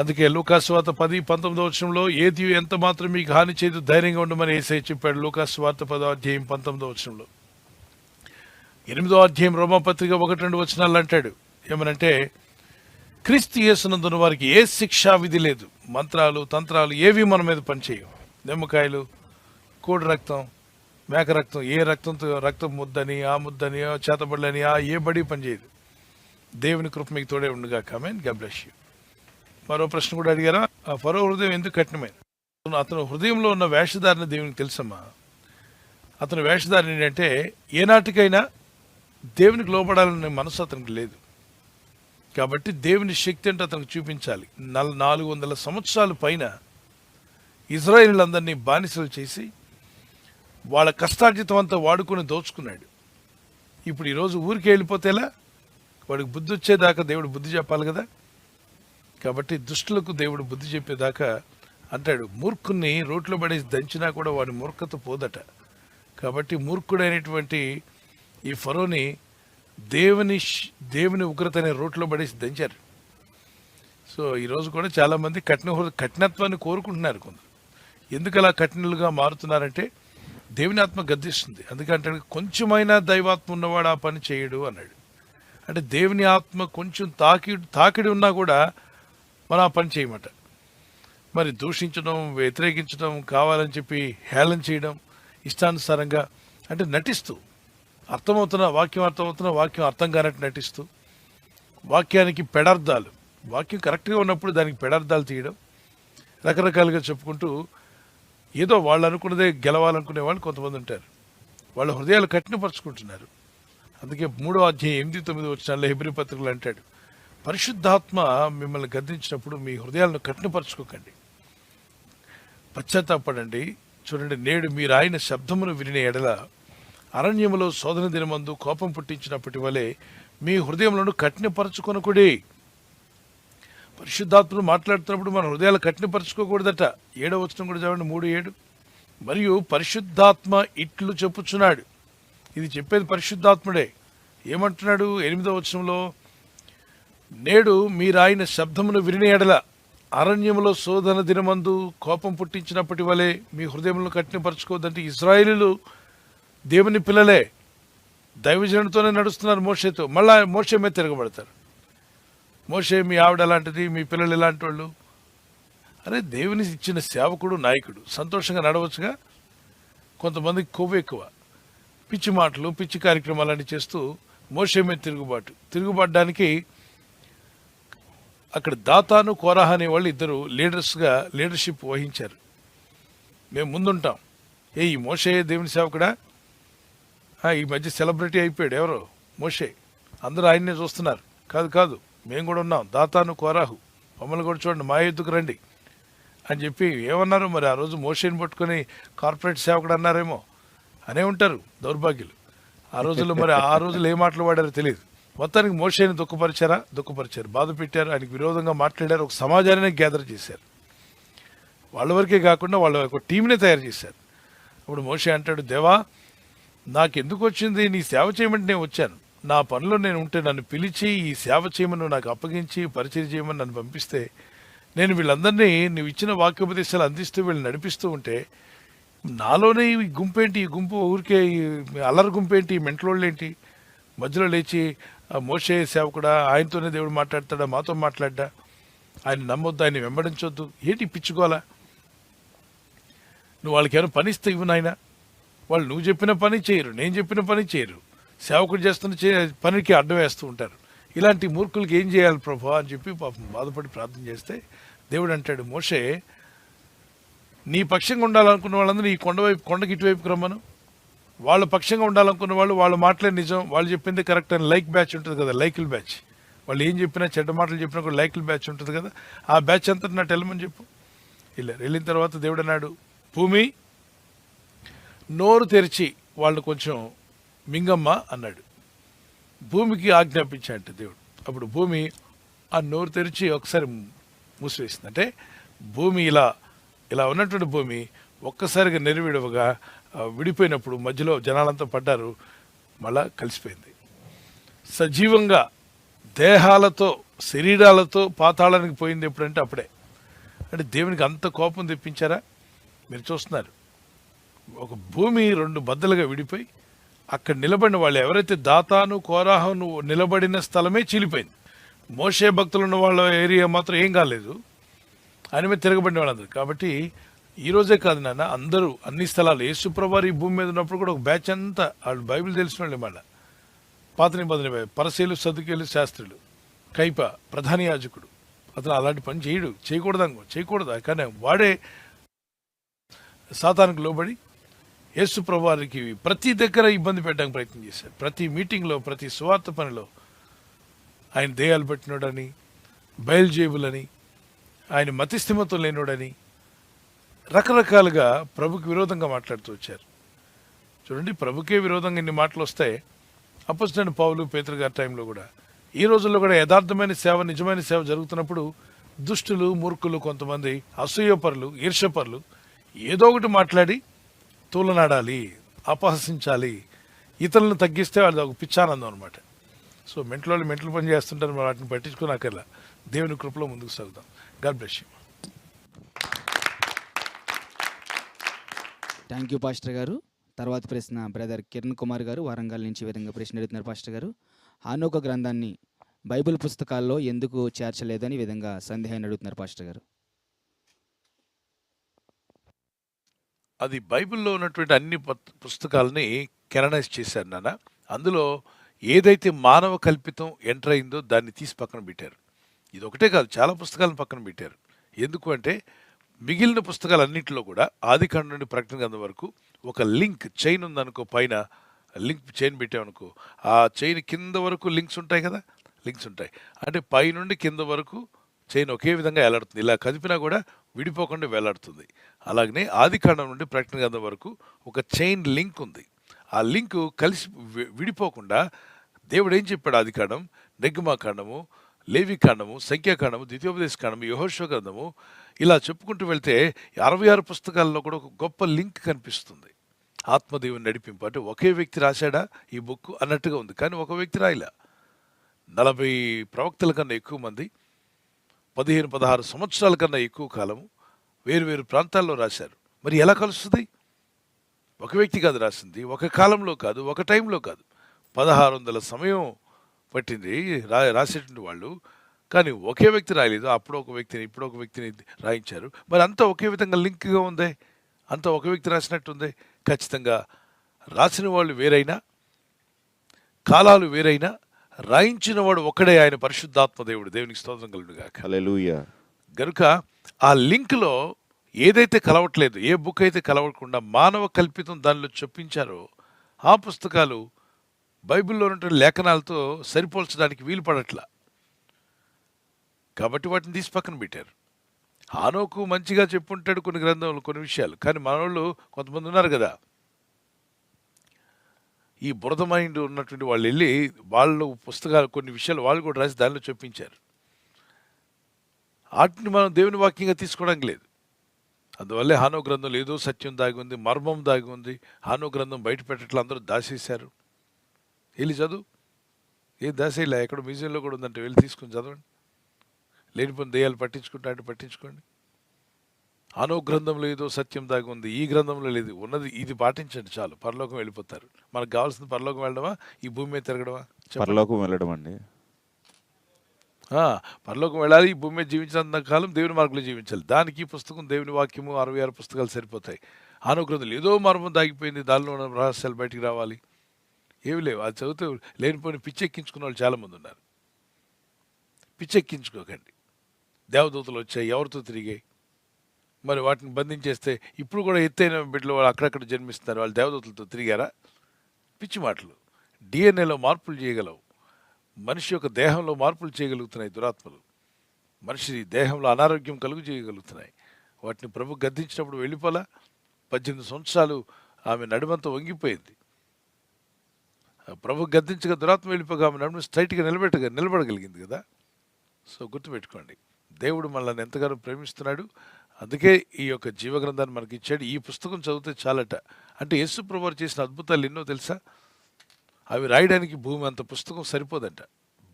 అందుకే లూకాసు వార్త 10:19 ఏది ఎంత మాత్రం మీకు హాని చేయదు, ధైర్యంగా ఉండమని యేసయ్య చెప్పాడు. లూకాసు వార్త 10:19. 8వ అధ్యాయం రోమాపత్రిక 1-2 వచనాలు అంటాడు ఏమనంటే, క్రీస్తు యేసునందున్న వారికి ఏ శిక్షా విధి లేదు. మంత్రాలు తంత్రాలు ఏవి మన మీద పనిచేయవు. నిమ్మకాయలు, కోడి రక్తం, మేక రక్తం, ఏ రక్తంతో రక్తం ముద్దని, ఆ ముద్దని, చేతబడులని, ఏ బడి పనిచేయదు. దేవుని కృప మీకు తోడే ఉండగా. ఆమేన్. God bless you. మరో ప్రశ్న కూడా అడిగారా? ఆ ఫరో హృదయం ఎందుకు కఠినమైంది? అతను హృదయంలో ఉన్న వేషధారణ దేవునికి తెలుసమ్మా. అతని వేషధారణ ఏంటంటే, ఏనాటికైనా దేవునికి లోపడాలనే మనసు అతనికి లేదు. కాబట్టి దేవుని శక్తి అంటే అతనికి చూపించాలి. 400 సంవత్సరాల పైన ఇజ్రాయేలీలందరినీ బానిసలు చేసి వాళ్ళ కష్టార్జితం అంతా వాడుకొని దోచుకున్నాడు. ఇప్పుడు ఈరోజు ఊరికి వెళ్ళిపోతేలా? వాడికి బుద్ధి వచ్చేదాకా దేవుడు బుద్ధి చెప్పాలి కదా. కాబట్టి దుష్టులకు దేవుడు బుద్ధి చెప్పేదాకా అంటాడు. మూర్ఖుని రోడ్లో పడేసి దంచినా కూడా వాడి మూర్ఖత పోదట. కాబట్టి మూర్ఖుడైనటువంటి ఈ ఫరోని దేవుని ఉగ్రత అనే రోడ్లో పడేసి దంచారు. సో ఈరోజు కూడా చాలామంది కఠినత్వాన్ని కోరుకుంటున్నారు. కొందరు ఎందుకు అలా కఠినలుగా మారుతున్నారంటే, దేవుని ఆత్మ గద్దిస్తుంది. అందుకంటే కొంచెమైనా దైవాత్మ ఉన్నవాడు ఆ పని చేయడు అన్నాడు. అంటే దేవుని ఆత్మ కొంచెం తాకిడి ఉన్నా కూడా మనం ఆ పని చేయమట. మరి దూషించడం, వ్యతిరేకించడం, కావాలని చెప్పి హేళన చేయడం, ఇష్టానుసారంగా అంటే నటిస్తూ, వాక్యం అర్థమవుతున్న వాక్యం అర్థం కానట్టు నటిస్తూ, వాక్యానికి పెడార్థాలు, వాక్యం కరెక్ట్గా ఉన్నప్పుడు దానికి పెడార్థాలు తీయడం, రకరకాలుగా చెప్పుకుంటూ ఏదో వాళ్ళు అనుకున్నదే గెలవాలనుకునే వాళ్ళు కొంతమంది ఉంటారు. వాళ్ళ హృదయాలు కఠినపరుచుకుంటున్నారు. అందుకే 3వ అధ్యాయం 8-9 వచనాల్లో హెబ్రీ పత్రికలు అంటాడు, పరిశుద్ధాత్మ మిమ్మల్ని గద్దించినప్పుడు మీ హృదయాలను కఠినపరచుకోకండి, పశ్చాత్తాపడండి. చూడండి, నేడు మీరు ఆయన శబ్దమును విని ఎడల అరణ్యములో శోధన దినమందు కోపం పుట్టించినప్పటి వలె మీ హృదయములను కఠినపరచుకొనకుడి. పరిశుద్ధాత్మను మాట్లాడుతున్నప్పుడు మన హృదయాలు కఠినపరచుకోకూడదట. 7వ వచనం కూడా చదవండి, 3:7. మరియు పరిశుద్ధాత్మ ఇట్లు చెప్పుచున్నాడు. ఇది చెప్పేది పరిశుద్ధాత్ముడే. ఏమంటున్నాడు 8వ వచనంలో? నేడు మీరు ఆయన శబ్దమును విని ఎడల అరణ్యములో శోధన దినమందు కోపం పుట్టించినప్పటి వలె మీ హృదయములను కఠినపరచుకోవద్దంటే, ఇశ్రాయేలీయులు దేవుని పిల్లలే, దైవజనుడితోనే నడుస్తున్నారు మోషేతో. మళ్ళా మోషే మీద తిరగబడతారు. మోషే మీ ఆవిడ అలాంటిది, మీ పిల్లలు ఇలాంటి వాళ్ళు. అరే, దేవుని ఇచ్చిన సేవకుడు, నాయకుడు సంతోషంగా నడవచ్చుగా. కొంతమందికి కొవ్వు ఎక్కువ, పిచ్చి మాటలు, పిచ్చి కార్యక్రమాలన్నీ చేస్తూ మోషే మీద తిరుగుబాటడానికి అక్కడ దాతాను, కోరాహ అనే వాళ్ళు ఇద్దరు లీడర్షిప్ వహించారు. మేము ముందుంటాం. ఈ మోషే దేవుని సేవకుడా? ఈ మధ్య సెలబ్రిటీ అయిపోయాడు ఎవరో మోషే, అందరూ ఆయన్నే చూస్తున్నారు. కాదు, మేము కూడా ఉన్నాం. దాతాను, కోరాహు, మమ్మల్ని కూడా చూడండి, మా ఎద్దుకు రండి అని చెప్పి ఏమన్నారు మరి? ఆ రోజు మోషేని పట్టుకొని కార్పొరేట్ సేవకుడు అన్నారేమో అనే ఉంటారు దౌర్భాగ్యులు. ఆ రోజుల్లో ఏ మాటలు వాడారో తెలియదు. మొత్తానికి మోషేని దుఃఖపరిచారు, బాధ పెట్టారు, ఆయనకు విరోధంగా మాట్లాడారు, ఒక సమాజాన్ని గ్యాదర్ చేశారు. వాళ్ళ వరకే కాకుండా వాళ్ళ ఒక టీంనే తయారు చేశారు. అప్పుడు మోషే అంటాడు, దేవా, నాకెందుకు వచ్చింది? నీ సేవ చేయమంటే నేను వచ్చాను. నా పనిలో నేను ఉంటే నన్ను పిలిచి ఈ సేవ చేయమని నాకు అప్పగించి పరిచయం చేయమని నన్ను పంపిస్తే, నేను వీళ్ళందరినీ నువ్వు ఇచ్చిన వాక్యోపదేశాలు అందిస్తూ వీళ్ళు నడిపిస్తూ ఉంటే, నాలోనే ఈ గుంపేంటి, ఈ గుంపు ఊరికే అల్లరి గుంపేంటి, ఈ మెంటలోళ్ళు ఏంటి? మధ్యలో లేచి మోషే సేవకుడా, ఆయనతోనే దేవుడు మాట్లాడతాడా, మాతో మాట్లాడ్డా, ఆయన నమ్మొద్దు, ఆయన వెంబడించొద్దు, ఏంటి పిచ్చుకోవాలా? నువ్వు వాళ్ళకి ఏమైనా పని ఇస్తే ఇవ్వు నాయన, వాళ్ళు నువ్వు చెప్పిన పని చేయరు, నేను చెప్పిన పని చేయరు, సేవకుడు చేస్తున్న పనికి అడ్డం వేస్తూ ఉంటారు. ఇలాంటి మూర్ఖులకి ఏం చేయాలి ప్రభువా అని చెప్పి పాపం బాధపడి ప్రార్థన చేస్తే దేవుడు అంటాడు, మోషే నీ పక్షంగా ఉండాలనుకున్న వాళ్ళందరూ ఈ కొండకి ఇటువైపుకి రమ్మను. వాళ్ళ పక్షంగా ఉండాలనుకున్న వాళ్ళు, వాళ్ళ మాటలే నిజం, వాళ్ళు చెప్పింది కరెక్ట్ అని లైక్ బ్యాచ్ ఉంటుంది కదా, లైకుల బ్యాచ్. వాళ్ళు ఏం చెప్పినా, చెడ్డ మాటలు చెప్పినా కూడా లైకుల బ్యాచ్ ఉంటుంది కదా, ఆ బ్యాచ్ అంతా నాకు వెళ్ళమని చెప్పు. వెళ్ళిన తర్వాత దేవుడు అన్నాడు, భూమి నోరు తెరిచి వాళ్ళు కొంచెం మింగమ్మ అన్నాడు. భూమికి ఆజ్ఞాపించాడంటే దేవుడు. అప్పుడు భూమి ఆ నోరు తెరిచి ఒకసారి మూసివేసింది. అంటే భూమి ఇలా ఉన్నటువంటి భూమి ఒక్కసారిగా నెరవిడవగా విడిపోయినప్పుడు మధ్యలో జనాలంతా పడ్డారు, మళ్ళా కలిసిపోయింది. సజీవంగా దేహాలతో, శరీరాలతో పాతాళానికి పోయింది ఎప్పుడంటే అప్పుడే. అంటే దేవునికి అంత కోపం తెప్పించారా? మీరు చూస్తున్నారు, ఒక భూమి 2 బద్దలుగా విడిపోయి అక్కడ నిలబడిన వాళ్ళు ఎవరైతే దాతాను కోరాహును నిలబడిన స్థలమే చీలిపోయింది. మోషే భక్తులు ఉన్న వాళ్ళ ఏరియా మాత్రం ఏం కాలేదు, ఆయన మీద తిరగబడిన వాళ్ళందరూ. కాబట్టి ఈ రోజే కాదు నాన్న, అందరూ అన్ని స్థలాలు యేసుప్రభువారు ఈ భూమి మీద ఉన్నప్పుడు కూడా ఒక బ్యాచ్ అంతా వాళ్ళు బైబిల్ తెలిసిన వాళ్ళే. మళ్ళీ పాత నిబంధన పరిసయ్యులు, సదుకేయులు, శాస్త్రులు, కైప ప్రధాన యాజకుడు, అతను అలాంటి పని చేయకూడదు. కానీ వాడే సాతానికి లోబడి యేసు ప్రభువారికి ప్రతి దగ్గర ఇబ్బంది పెట్టడానికి ప్రయత్నం చేశారు. ప్రతి మీటింగ్లో, ప్రతి సువార్త పనిలో ఆయన దేయాలు పెట్టినోడని, బయలుజేబులని, ఆయన మతిస్థిమతం లేనోడని రకరకాలుగా ప్రభుకి విరోధంగా మాట్లాడుతూ వచ్చారు. చూడండి, ప్రభుకే విరోధంగా ఇన్ని మాటలు వస్తాయి. అపోస్తలుడైన పౌలు, పేతురు గారి టైంలో కూడా, ఈ రోజుల్లో కూడా యథార్థమైన సేవ, నిజమైన సేవ జరుగుతున్నప్పుడు దుష్టులు, మూర్ఖులు, కొంతమంది అసూయపరులు, ఈర్ష్యపరులు ఏదో ఒకటి మాట్లాడి తూలనాడాలి, అపహసించాలి, ఇతరులను తగ్గిస్తే వాళ్ళది ఒక పిచ్చానందం అనమాట. సో మెంటలు పని చేస్తుంటారు, మనం వాటిని పట్టించుకోనక్కర్లా. దేవుని కృపలో ముందుకు సాగుతాం. God bless you. Thank you pastor గారు. తర్వాత ప్రశ్న బ్రదర్ కిరణ్ కుమార్ గారు వరంగల్ నుంచి ఈ విధంగా ప్రశ్న అడుగుతున్నారు. పాస్టర్ గారు, హానోక గ్రంథాన్ని బైబిల్ పుస్తకాల్లో ఎందుకు చేర్చలేదని ఈ విధంగా సందేహాన్ని అడుగుతున్నారు పాస్టర్ గారు. అది బైబిల్లో ఉన్నటువంటి అన్ని పుస్తకాలని కెననైజ్ చేశారు నాన్న. అందులో ఏదైతే మానవ కల్పితం ఎంటర్ అయిందో దాన్ని తీసి పక్కన పెట్టారు. ఇది ఒకటే కాదు, చాలా పుస్తకాలను పక్కన పెట్టారు. ఎందుకు అంటే మిగిలిన పుస్తకాలన్నింటిలో కూడా ఆదికాండం నుండి ప్రకటన గ్రంథం వరకు ఒక లింక్ చైన్ ఉందనుకో, పైన లింక్ చైన్ పెట్టామనుకో, ఆ చైన్ కింద వరకు లింక్స్ ఉంటాయి కదా, లింక్స్ ఉంటాయి. అంటే పై నుండి కింద వరకు చైన్ ఒకే విధంగా వేలాడుతుంది. ఇలా కదిపినా కూడా విడిపోకుండా వేలాడుతుంది. అలాగనే ఆదికాండం నుండి ప్రకటన గ్రంథం వరకు ఒక చైన్ లింక్ ఉంది. ఆ లింక్ కలిసి విడిపోకుండా దేవుడు ఏం చెప్పాడు? ఆదికాండం, నిర్గమాకాండము, లేవికాండము, సంఖ్యాకాండము, ద్వితీయోపదేశ కాండము, యెహోషువ గ్రంథము, ఇలా చెప్పుకుంటూ వెళ్తే 66 పుస్తకాల్లో కూడా ఒక గొప్ప లింక్ కనిపిస్తుంది. ఆత్మదేవుని నడిపింపు. అంటే ఒకే వ్యక్తి రాశాడా ఈ బుక్ అన్నట్టుగా ఉంది, కానీ ఒక వ్యక్తి రాయలా. 40 ప్రవక్తల కన్నా ఎక్కువ మంది 15-16 సంవత్సరాల కన్నా ఎక్కువ కాలము వేరు ప్రాంతాల్లో రాశారు. మరి ఎలా కలుస్తుంది? ఒక వ్యక్తి కాదు రాసింది, ఒక కాలంలో కాదు, ఒక టైంలో కాదు, 1600 సమయం పట్టింది రాసేటువంటి వాళ్ళు. కానీ ఒకే వ్యక్తి రాయలేదు. అప్పుడు ఒక వ్యక్తిని, ఇప్పుడు ఒక వ్యక్తిని రాయించారు. మరి అంతా ఒకే విధంగా లింక్గా ఉంది, అంతా ఒక వ్యక్తి రాసినట్టుంది. ఖచ్చితంగా రాసిన వాళ్ళు వేరైనా, కాలాలు వేరైనా, రాయించిన వాడు ఒక్కడే, ఆయన పరిశుద్ధాత్మ దేవుడు. దేవునికి స్తోత్రం కలుగునుగాక. హల్లెలూయా. గనుక ఆ లింక్లో ఏదైతే కలవట్లేదు, ఏ బుక్ అయితే కలవకుండా మానవ కల్పితం దానిలో చొప్పించారో ఆ పుస్తకాలు బైబిల్లో ఉన్నటువంటి లేఖనాలతో సరిపోల్చడానికి వీలు పడట్లా. కాబట్టి వాటిని తీసి పక్కన పెట్టారు. హానోకు మంచిగా చెప్పుంటాడు కొన్ని గ్రంథాలు, కొన్ని విషయాలు. కానీ మనోళ్ళు కొంతమంది ఉన్నారు కదా, ఈ బురద మైండ్ ఉన్నటువంటి వాళ్ళు వెళ్ళి వాళ్ళు పుస్తకాలు, కొన్ని విషయాలు వాళ్ళు కూడా రాసి దానిలో చొప్పించారు. వాటిని మనం దేవుని వాక్యంగా తీసుకోవడానికి లేదు. అందువల్లే హానో గ్రంథంలో ఏదో సత్యం దాగి ఉంది, మర్మం దాగి ఉంది. హానో గ్రంథం బయట పెట్టట్లు అందరూ దాచేశారు. వెళ్ళి చదువు, ఏం దాసేలా, ఎక్కడ మ్యూజియంలో కూడా ఉందంటే వెళ్ళి తీసుకుని చదవండి. లేనిపోయిన దెయ్యాలు పట్టించుకోండి. హానో గ్రంథంలో ఏదో సత్యం దాగి ఉంది, ఈ గ్రంథంలో లేదు. ఉన్నది ఇది పాటించండి చాలు, పరలోకం వెళ్ళిపోతారు. మనకు కావాల్సింది పరలోకం వెళ్ళడమా, ఈ భూమి మీద తిరగడమా? పరలోకం వెళ్ళడం అండి. పరలోకం వెళ్ళాలి. ఈ భూమి మీద జీవించినంత కాలం దేవుని మార్గంలో జీవించాలి. దానికి ఈ పుస్తకం, దేవుని వాక్యము, 66 పుస్తకాలు సరిపోతాయి. ఆనో గ్రంథంలో ఏదో మర్మం దాగిపోయింది, దానిలో ఉన్న రహస్యాలు బయటికి రావాలి. ఏమి లేవు. అది చదివితే లేనిపోయిన పిచ్చెక్కించుకున్న వాళ్ళు చాలామంది ఉన్నారు. పిచ్చెక్కించుకోకండి. దేవదూతలు వచ్చాయి, ఎవరితో తిరిగాయి, మరి వాటిని బంధించేస్తే ఇప్పుడు కూడా ఎత్తైన బిడ్డలు వాళ్ళు అక్కడక్కడ జన్మిస్తున్నారు, వాళ్ళు దేవదూతలతో తిరిగారా? పిచ్చి మాటలు. డిఎన్ఏలో మార్పులు చేయగలవు, మనిషి యొక్క దేహంలో మార్పులు చేయగలుగుతున్నాయి దురాత్మలు, మనిషి దేహంలో అనారోగ్యం కలుగు చేయగలుగుతున్నాయి. వాటిని ప్రభు గద్దించినప్పుడు వెళ్ళిపోలా. 18 సంవత్సరాలు ఆమె నడుమంతా వంగిపోయింది. ప్రభు గద్దించగా దురాత్మ వెళ్ళిపోగా ఆమె నడుము స్ట్రైట్గా నిలబడగలిగింది కదా. సో గుర్తుపెట్టుకోండి, దేవుడు మనల్ని ఎంతగానో ప్రేమిస్తున్నాడు. అందుకే ఈ యొక్క జీవగ్రంథాన్ని మనకి ఇచ్చాడు. ఈ పుస్తకం చదివితే చాలట. అంటే యేసు ప్రభువు చేసిన అద్భుతాలు ఎన్నో తెలుసా? అవి రాయడానికి భూమి అంత పుస్తకం సరిపోదంట.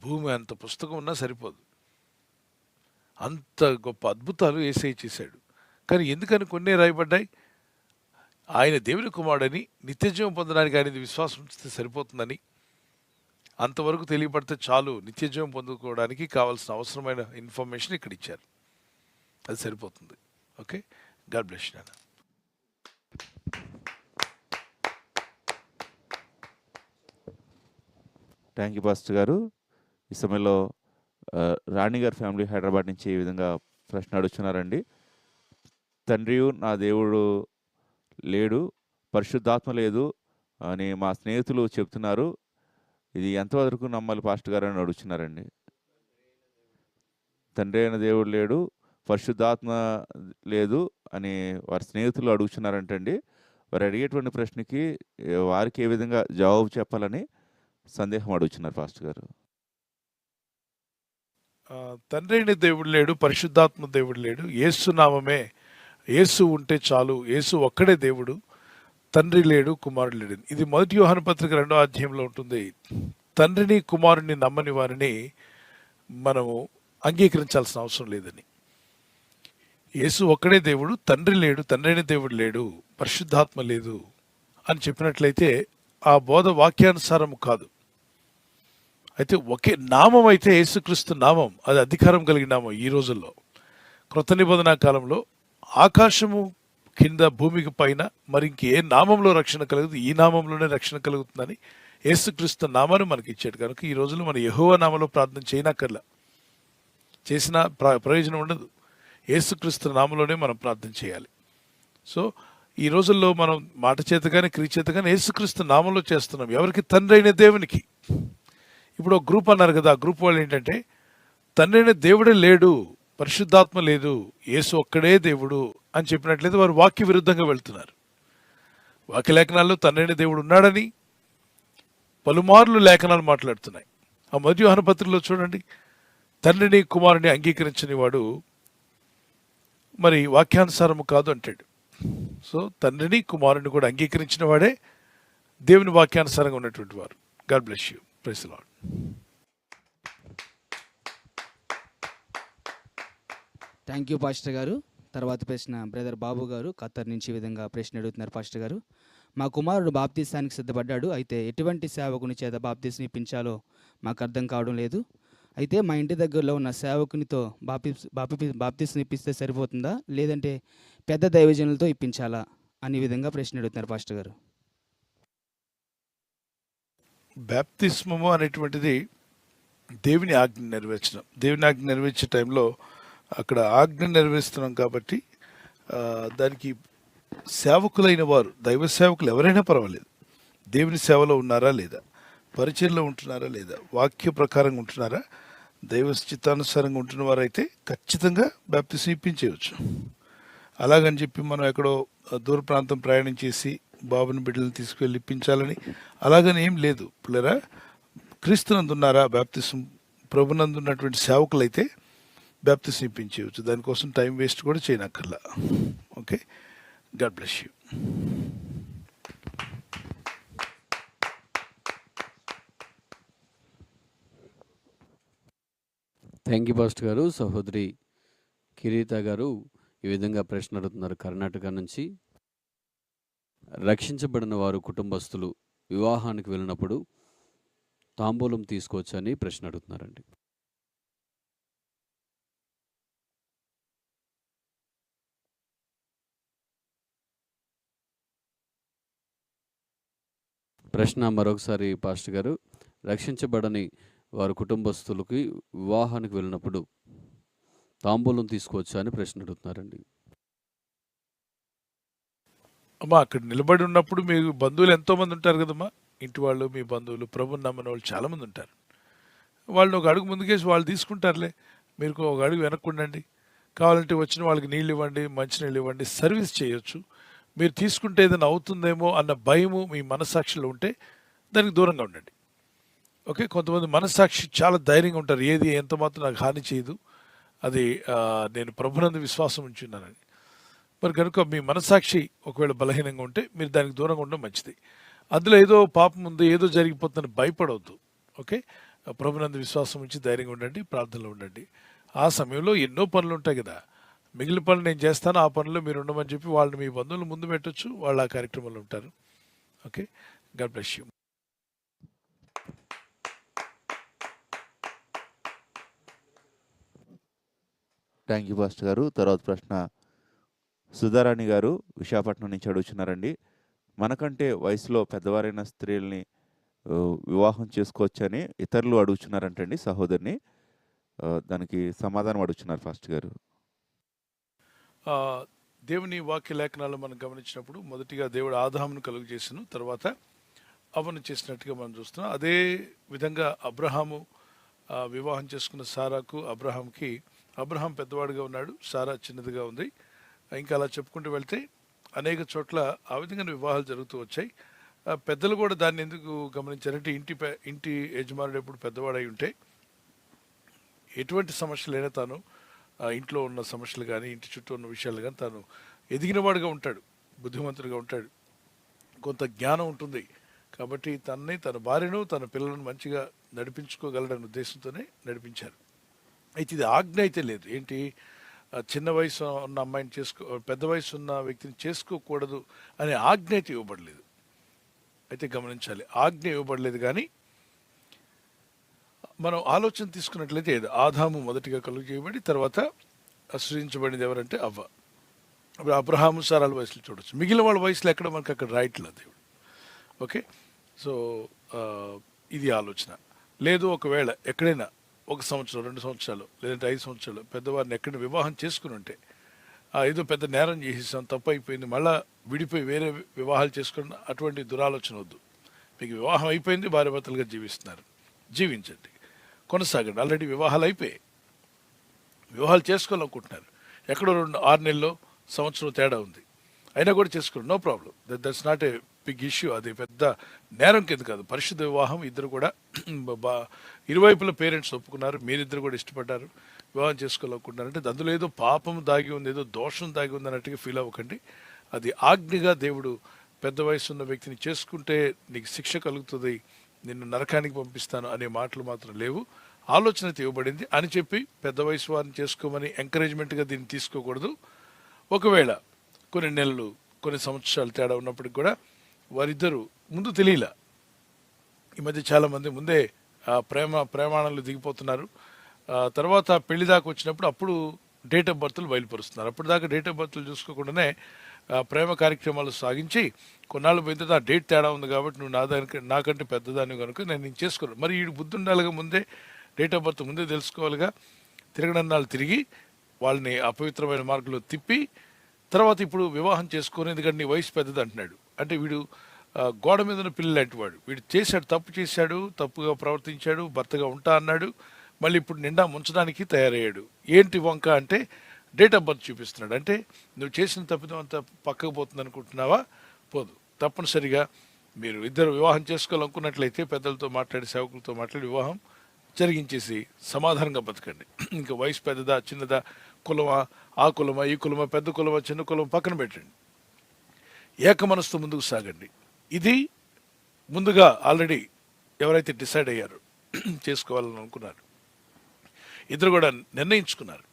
భూమి అంత పుస్తకం ఉన్నా సరిపోదు. అంత గొప్ప అద్భుతాలు యేసయ్య చేశాడు. కానీ ఎందుకని కొన్ని రాయబడ్డాయి? ఆయన దేవుని కుమారుడని, నిత్యజీవం పొందడానికి ఆయన విశ్వాసం ఉంచితే సరిపోతుందని, అంతవరకు తెలియబడితే చాలు, నిత్యజీవం పొందుకోవడానికి కావాల్సిన అవసరమైన ఇన్ఫర్మేషన్ ఇక్కడ ఇచ్చారు. అది సరిపోతుంది. ఓకే, గాడ్ బ్లెస్ యు నాన్న. థ్యాంక్ యూ పాస్టర్ గారు. ఈ సమయంలో రాణి గారి ఫ్యామిలీ హైదరాబాద్ నుంచి ఈ విధంగా ప్రశ్న అడుగుతున్నారండి. తండ్రియు నా దేవుడు లేడు, పరిశుద్ధాత్మ లేదు అని మా స్నేహితులు చెప్తున్నారు. ఇది ఎంతవరకు నమ్మాలి పాస్టర్ గారు అని అడుగుతున్నారండి. తండ్రి అయిన దేవుడు లేడు, పరిశుద్ధాత్మ లేదు అని వారి స్నేహితులు అడుగుతున్నారంటండి. వారు అడిగేటువంటి ప్రశ్నకి వారికి ఏ విధంగా జవాబు చెప్పాలని సందేహం అడుగుతున్నారు పాస్టర్ గారు. తండ్రి అయిన దేవుడు లేడు, పరిశుద్ధాత్మ దేవుడు లేడు, యేసు నామమే, యేసు ఉంటే చాలు, యేసు ఒక్కడే దేవుడు, తండ్రి లేడు, కుమారుడు లేడు. ఇది 1 యోహాను పత్రిక 2వ అధ్యాయంలో ఉంటుంది. తండ్రిని కుమారుని నమ్మని వారిని మనము అంగీకరించాల్సిన అవసరం లేదని. యేసు ఒక్కడే దేవుడు, తండ్రి లేడు, తండ్రి అయిన దేవుడు లేడు, పరిశుద్ధాత్మ లేదు అని చెప్పినట్లయితే ఆ బోధ వాక్యానుసారం కాదు. అయితే ఒకే నామం అయితే యేసుక్రీస్తు నామం, అది అధికారం కలిగిన నామం. ఈ రోజుల్లో క్రొత్త నిబంధన కాలంలో ఆకాశము కింద భూమికి పైన మరి ఇంకే నామంలో రక్షణ కలుగుతుంది, ఈ నామంలోనే రక్షణ కలుగుతుందని యేసుక్రీస్తు నామాన్ని మనకి ఇచ్చాడు. కనుక ఈ రోజుల్లో మన యెహోవా నామంలో ప్రార్థన చేయనక్కర్లా, చేసిన ప్రయోజనం ఉండదు. యేసుక్రీస్తు నామంలోనే మనం ప్రార్థన చేయాలి. సో ఈ రోజుల్లో మనం మాట చేత కానీ క్రియ చేత కానీ యేసుక్రీస్తు నామంలో చేస్తున్నాం. ఎవరికి? తండ్రి అయిన దేవునికి. ఇప్పుడు ఒక గ్రూప్ అన్నారు కదా, ఆ గ్రూప్ వాళ్ళు ఏంటంటే తండ్రి అయిన దేవుడే లేడు, పరిశుద్ధాత్మ లేదు, యేసు ఒక్కడే దేవుడు అని చెప్పినట్లయితే వారు వాక్య విరుద్ధంగా వెళ్తున్నారు. వాక్య లేఖనాల్లో తండ్రి అయిన దేవుడు ఉన్నాడని పలుమార్లు లేఖనాలు మాట్లాడుతున్నాయి. ఆ 1 యోహాను పత్రికలో చూడండి, తండ్రిని కుమారుని అంగీకరించని వాడు మరి వాక్యానుసారము కాదు అంటాడు. సో తండ్రిని కుమారుని కూడా అంగీకరించిన వాడే దేవుని వాక్యానుసారంగా ఉన్నటువంటి వారు. God bless you. Praise the Lord. Thank you pastor గారు. తర్వాత ప్రశ్న బ్రదర్ బాబు గారు ఖత్తర్ నుంచి ఈ విధంగా ప్రశ్న అడుగుతున్నారు. పాస్టర్ గారు, మా కుమారుడు బాప్తీసానికి సిద్ధపడ్డాడు, అయితే ఎటువంటి సేవకుని చేత బాప్తీసం ఇప్పించాలో మాకు అర్థం కావడం లేదు. అయితే మా ఇంటి దగ్గరలో ఉన్న సేవకునితో బాప్తీసం ఇప్పిస్తే సరిపోతుందా, లేదంటే పెద్ద దైవజనులతో ఇప్పించాలా అనే విధంగా ప్రశ్న అడుగుతున్నారు పాస్టర్ గారు. బాప్తిస్మము అనేటువంటిది దేవుని ఆజ్ఞ నెరవేర్చడం. దేవుని ఆజ్ఞ నెరవేర్చే టైంలో అక్కడ ఆజ్ఞ నెరవేరుస్తున్నాం కాబట్టి దానికి సేవకులైన వారు, దైవ సేవకులు ఎవరైనా పర్వాలేదు, దేవుని సేవలో ఉన్నారా లేదా, పరిచయంలో ఉంటున్నారా లేదా, వాక్య ప్రకారంగా ఉంటున్నారా, దైవ చిత్తానుసారంగా ఉంటున్న వారైతే ఖచ్చితంగా బాప్తిసం ఇప్పించేయచ్చు. అలాగని చెప్పి మనం ఎక్కడో దూర ప్రాంతం ప్రయాణం చేసి బాబుని బిడ్డలను తీసుకువెళ్ళి ఇప్పించాలని అలాగని ఏం లేదు. పిల్లరా, క్రీస్తునందు ఉన్నారా, బాప్తిసం ప్రభునందు ఉన్నటువంటి సేవకులు అయితే బాప్తిసం ఇప్పించేయచ్చు. దానికోసం టైం వేస్ట్ కూడా చేయనక్కర్లా. Okay, God bless you. Thank you pastor గారు. సహోదరి కిరీట గారు ఈ విధంగా ప్రశ్న అడుగుతున్నారు కర్ణాటక నుంచి. రక్షించబడిన వారు కుటుంబస్తులు వివాహానికి వెళ్ళినప్పుడు తాంబూలం తీసుకోవచ్చని ప్రశ్న అడుగుతున్నారండి. ప్రశ్న మరొకసారి పాస్టర్ గారు, రక్షించబడని వారి కుటుంబస్తులకి వివాహానికి వెళ్ళినప్పుడు తాంబూలం తీసుకోవచ్చా అని ప్రశ్న అడుగుతున్నారండి. అమ్మా అక్కడ నిలబడి ఉన్నప్పుడు మీ బంధువులు ఎంతోమంది ఉంటారు కదమ్మా, ఇంటి వాళ్ళు, మీ బంధువులు, ప్రభుని నమ్మని వాళ్ళు చాలామంది ఉంటారు. వాళ్ళు ఒక అడుగు ముందుకేసి వాళ్ళు తీసుకుంటారులే, మీరు ఒక అడుగు వెనక్కుండండి. కావాలంటే వచ్చిన వాళ్ళకి నీళ్ళు ఇవ్వండి, మంచినీళ్ళు ఇవ్వండి, సర్వీస్ చేయొచ్చు. మీరు తీసుకుంటే ఏదైనా అవుతుందేమో అన్న భయము మీ మనస్సాక్షిలో ఉంటే దానికి దూరంగా ఉండండి. ఓకే, కొంతమంది మనస్సాక్షి చాలా ధైర్యంగా ఉంటారు, ఏది ఎంత మాత్రం నాకు హాని చేయదు, అది నేను ప్రభునందు విశ్వాసం ఉంచున్నానని. మరి కనుక మీ మనస్సాక్షి ఒకవేళ బలహీనంగా ఉంటే మీరు దానికి దూరంగా ఉండడం మంచిది. అందులో ఏదో పాపం ఉంది, ఏదో జరిగిపోతుందని భయపడవద్దు. ఓకే, ప్రభునందు విశ్వాసం ఉంచి ధైర్యంగా ఉండండి, ప్రార్థనలో ఉండండి. ఆ సమయంలో ఎన్నో పనులు ఉంటాయి కదా, మిగిలిన పనులు నేను చేస్తాను, ఆ పనుల్లో మీరు ఉండమని చెప్పి వాళ్ళని మీ బంధువులు ముందు పెట్టొచ్చు, వాళ్ళు ఆ కార్యక్రమంలో ఉంటారు. Okay, God bless you. Thank you pastor గారు. తర్వాత ప్రశ్న సుధారాణి గారు విశాఖపట్నం నుంచి అడుగుతున్నారండి. మనకంటే వయసులో పెద్దవారైన స్త్రీల్ని వివాహం చేసుకోవచ్చని ఇతరులు అడుగుతున్నారంటండి సహోదరిని. దానికి సమాధానం అడుగుతున్నారు పాస్టర్ గారు. దేవుని వాక్య లేఖనాలు మనం గమనించినప్పుడు మొదటిగా దేవుడు ఆదామును కలుగు చేసిన తర్వాత అవను చేసినట్టుగా మనం చూస్తున్నాం. అదే విధంగా అబ్రహాము వివాహం చేసుకున్న సారాకు అబ్రహాంకి, అబ్రహాం పెద్దవాడుగా ఉన్నాడు, సారా చిన్నదిగా ఉంది. ఇంకా అలా చెప్పుకుంటూ వెళ్తే అనేక చోట్ల ఆ విధంగా వివాహాలు జరుగుతూ వచ్చాయి. పెద్దలు కూడా దాన్ని ఎందుకు గమనించారంటే ఇంటి యజమానుడు ఎప్పుడు పెద్దవాడై ఉంటే ఎటువంటి సమస్యలైనా తాను ఇంట్లో ఉన్న సమస్యలు కానీ ఇంటి చుట్టూ ఉన్న విషయాలు కానీ తాను ఎదిగినవాడుగా ఉంటాడు, బుద్ధిమంతుడిగా ఉంటాడు, కొంత జ్ఞానం ఉంటుంది. కాబట్టి తనని, తన భార్యను, తన పిల్లలను మంచిగా నడిపించుకోగలడనే ఉద్దేశంతోనే నడిపించారు. అయితే ఇది ఆజ్ఞ అయితే లేదు. ఏంటి, చిన్న వయసు ఉన్న అమ్మాయిని పెద్ద వయసు ఉన్న వ్యక్తిని చేసుకోకూడదు అనే ఆజ్ఞ అయితే ఇవ్వబడలేదు. అయితే గమనించాలి, ఆజ్ఞ ఇవ్వబడలేదు. కానీ మనం ఆలోచన తీసుకున్నట్లయితే ఆదాము మొదటిగా కలుగు చేయబడి తర్వాత సృజించబడింది ఎవరంటే అవ్వ. ఇప్పుడు అబ్రహాము సారాల వయసులో చూడవచ్చు, మిగిలిన వాళ్ళ వయసులో ఎక్కడ మనకు అక్కడ రాయట్లేదు దేవుడు. ఓకే, సో ఇది ఆలోచన లేదు. ఒకవేళ ఎక్కడైనా 1 సంవత్సరం, 2 సంవత్సరాలు, లేదంటే 5 సంవత్సరాలు పెద్దవారిని ఎక్కడ వివాహం చేసుకుని ఉంటే ఏదో పెద్ద నేరం చేసేసాం, తప్పు అయిపోయింది, మళ్ళీ విడిపోయి వేరే వివాహాలు చేసుకున్న అటువంటి దురాలోచన వద్దు. మీకు వివాహం అయిపోయింది, భార్యాభర్తలుగా జీవిస్తున్నారు, జీవించండి, కొనసాగండి. ఆల్రెడీ వివాహాలు అయిపోయాయి, వివాహాలు చేసుకోవాలనుకుంటున్నారు, ఎక్కడో 6 నెలల్లో, సంవత్సరం తేడా ఉంది, అయినా కూడా చేసుకోండి, no problem. That's not a big issue. అది పెద్ద నేరం కింద కాదు. పరిశుద్ధ వివాహం, ఇద్దరు కూడా ఇరువైపుల పేరెంట్స్ ఒప్పుకున్నారు, మీరిద్దరు కూడా ఇష్టపడ్డారు, వివాహం చేసుకోవాలనుకుంటున్నారంటే అందులో ఏదో పాపం దాగి ఉంది, ఏదో దోషం దాగి ఉంది అన్నట్టుగా ఫీల్ అవ్వకండి. అది ఆజ్ఞగా దేవుడు పెద్ద వయసు ఉన్న వ్యక్తిని చేసుకుంటే నీకు శిక్ష కలుగుతుంది, నిన్ను నరకానికి పంపిస్తాను అనే మాటలు మాత్రం లేవు. ఆలోచన ఇవ్వబడింది అని చెప్పి పెద్ద వయసు వారిని చేసుకోమని ఎంకరేజ్మెంట్గా దీన్ని తీసుకోకూడదు. ఒకవేళ కొన్ని నెలలు, కొన్ని సంవత్సరాలు తేడా ఉన్నప్పటికి కూడా వారిద్దరూ ముందు తెలియలా. ఈ మధ్య చాలామంది ముందే ప్రమాణాలు దిగిపోతున్నారు. తర్వాత పెళ్లి దాకా వచ్చినప్పుడు అప్పుడు డేట్ ఆఫ్ బర్త్లు బయలుపరుస్తున్నారు. అప్పటిదాకా డేట్ ఆఫ్ బర్త్లు చూసుకోకుండానే ప్రేమ కార్యక్రమాలు సాగించి కొన్నాళ్ళు పోయిన తర్వాత ఆ డేట్ తేడా ఉంది కాబట్టి నువ్వు నాకంటే పెద్దదాన్ని కనుక నేను చేసుకోను. మరి ఈ బుద్ధి ఉండాలిగా, ముందే డేట్ ఆఫ్ బర్త్ ముందే తెలుసుకోవాలిగా. తిరగడన్నాళ్ళు తిరిగి వాళ్ళని అపవిత్రమైన మార్గంలో తిప్పి తర్వాత ఇప్పుడు వివాహం చేసుకొని, ఎందుకంటే నీ వయసు పెద్దది అంటున్నాడు. అంటే వీడు గోడ మీద ఉన్న పిల్లలు లాంటి వాడు. వీడు చేశాడు, తప్పు చేశాడు, తప్పుగా ప్రవర్తించాడు, భర్తగా ఉంటా అన్నాడు, మళ్ళీ ఇప్పుడు నిండా ముంచడానికి తయారయ్యాడు. ఏంటి వంక అంటే డేట్ ఆఫ్ బర్త్ చూపిస్తున్నాడు. అంటే నువ్వు చేసిన తప్పిదం అంతా పక్కకు పోతుంది అనుకుంటున్నావా? పోదు. తప్పనిసరిగా మీరు ఇద్దరు వివాహం చేసుకోవాలనుకున్నట్లయితే పెద్దలతో మాట్లాడి, సేవకులతో మాట్లాడి వివాహం జరిగించేసి సమాధానంగా బతకండి. ఇంకా వయసు పెద్దదా, చిన్నదా, కులమా, ఆ కులమా, ఈ కులమా, పెద్ద కులమా, చిన్న కులం పక్కన పెట్టండి. ఏక మనసుతో ముందుకు సాగండి. ఇది ముందుగా ఆల్రెడీ ఎవరైతే డిసైడ్ అయ్యారో, చేసుకోవాలని అనుకున్నారు, ఇద్దరు కూడా నిర్ణయించుకున్నారు.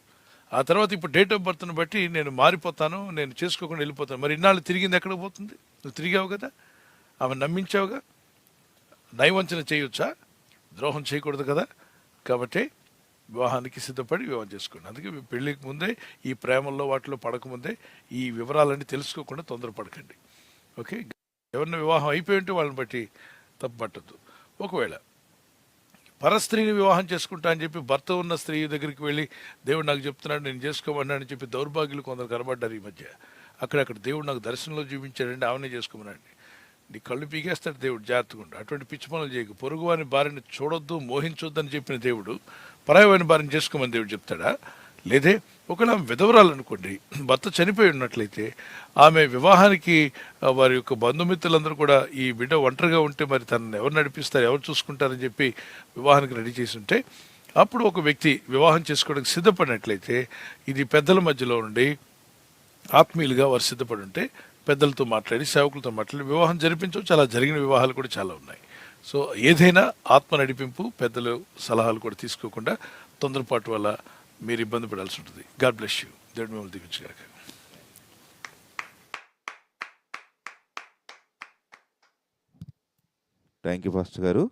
ఆ తర్వాత ఇప్పుడు డేట్ ఆఫ్ బర్త్ను బట్టి నేను మారిపోతాను, నేను చేసుకోకుండా వెళ్ళిపోతాను. మరి ఇన్నాళ్ళు తిరిగింది ఎక్కడికి పోతుంది? నువ్వు తిరిగావు కదా, ఆమె నమ్మించావుగా. నయవంచన చేయొచ్చా? ద్రోహం చేయకూడదు కదా. కాబట్టి వివాహానికి సిద్ధపడి వివాహం చేసుకోండి. అందుకే మీ పెళ్ళికి ముందే, ఈ ప్రేమల్లో వాటిలో పడకముందే ఈ వివరాలన్నీ తెలుసుకోకుండా తొందరపడకండి. ఓకే. ఎవరిని వివాహం అయిపోయి ఉంటే వాళ్ళని బట్టి తప్పు పట్టద్దు. ఒకవేళ పరస్త్రీని వివాహం చేసుకుంటా అని చెప్పి భర్త ఉన్న స్త్రీ దగ్గరికి వెళ్ళి దేవుడు నాకు చెప్తున్నాడు నేను చేసుకోమన్నాడు అని చెప్పి దౌర్భాగ్యులు కొందరు కనబడ్డారు ఈ మధ్య. అక్కడక్కడ దేవుడు నాకు దర్శనంలో చూపించాడండి, ఆమెనే చేసుకోమన్నాడు. నీ కళ్ళు పీకేస్తాడు దేవుడు, జాగ్రత్తగా ఉండు. అటువంటి పిచ్చి పనులు చేయకు. పొరుగువాని భార్యని చూడొద్దు, మోహించొద్దు అని చెప్పిన దేవుడు పరాయవాని భార్యని చేసుకోమని దేవుడు చెప్తాడా? లేదే. ఒకవేళ ఆమె విధవరాలు అనుకోండి, భర్త చనిపోయి ఉన్నట్లయితే ఆమె వివాహానికి వారి యొక్క బంధుమిత్రులందరూ కూడా ఈ బిడ్డ ఒంటరిగా ఉంటే మరి తనని ఎవరు నడిపిస్తారు, ఎవరు చూసుకుంటారని చెప్పి వివాహానికి రెడీ చేసి ఉంటే అప్పుడు ఒక వ్యక్తి వివాహం చేసుకోవడానికి సిద్ధపడినట్లయితే ఇది పెద్దల మధ్యలో ఉండి ఆత్మీయులుగా వారు సిద్ధపడి ఉంటే పెద్దలతో మాట్లాడి సేవకులతో మాట్లాడి వివాహం జరిపించవచ్చు. అలా జరిగిన వివాహాలు కూడా చాలా ఉన్నాయి. సో ఏదైనా ఆత్మ నడిపింపు, పెద్దలు సలహాలు కూడా తీసుకోకుండా తొందరపాటు వల్ల మీరు ఇబ్బంది పడాల్సి ఉంటుంది. God bless you. దేవుడు మిమ్మల్ని దీవించుగాక. థ్యాంక్ యూ పాస్టర్ గారు.